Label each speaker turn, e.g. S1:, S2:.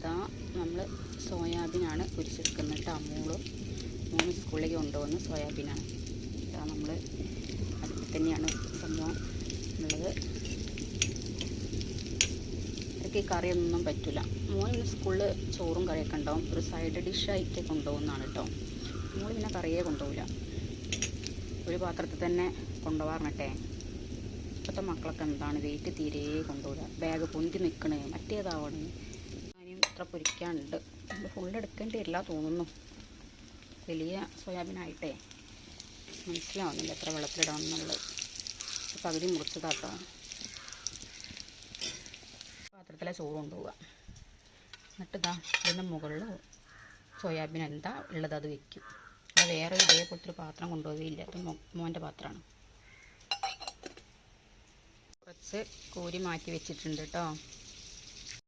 S1: ഇതാ നമ്മൾ സോയാബീനാണ് പൊരിച്ചെടുക്കുന്നത് കേട്ടോ. മൂന്ന് സ്കൂളിലേക്ക് കൊണ്ടുപോകുന്ന സോയാബീനാണ്. ഇതാ നമ്മൾ അതിൽ തന്നെയാണ് സംഭവം ഉള്ളത്. എനിക്ക് കറിയൊന്നും പറ്റില്ല. മോന് സ്കൂളിൽ ചോറും കറിയൊക്കെ ഉണ്ടാവും. ഒരു സൈഡ് ഡിഷായിട്ട് കൊണ്ടുപോകുന്നതാണ് കേട്ടോ. മോള് പിന്നെ കറിയേ കൊണ്ടുപോകില്ല, ഒരു പാത്രത്തിൽ തന്നെ കൊണ്ടുപോകാറുണ്ടേ. ഇപ്പോഴത്തെ മക്കളൊക്കെ എന്താണ് വെയിറ്റ് തീരെ കൊണ്ടുപോകില്ല, ബാഗ് പൊന്തി നിൽക്കണേ, മറ്റേതാവണേ. അതിനും ഇത്ര പൊരിക്കാനുണ്ട്, നമ്മൾ ഫുള്ള് എടുക്കേണ്ടി വരില്ല തോന്നുന്നു. വലിയ സോയാബീനായിട്ടേ മനസ്സിലാവുന്നില്ല എത്ര വെള്ളത്തിലിടാമെന്നുള്ളത്. പകുതി മുറിച്ചതാട്ടോ. പാത്രത്തിലെ ചോറ് കൊണ്ടുപോവുക. എന്നിട്ട് ഇതാ ഇതിൻ്റെ മുകളിൽ സോയാബീൻ എന്താ ഉള്ളത് അത് വയ്ക്കും. അത് വേറെ ഇതേപോലത്തെ പാത്രം കൊണ്ടുപോവുകയില്ല. അത് മോൻ്റെ പാത്രമാണ്. കുറച്ച് കോരി മാറ്റി വെച്ചിട്ടുണ്ട് കേട്ടോ.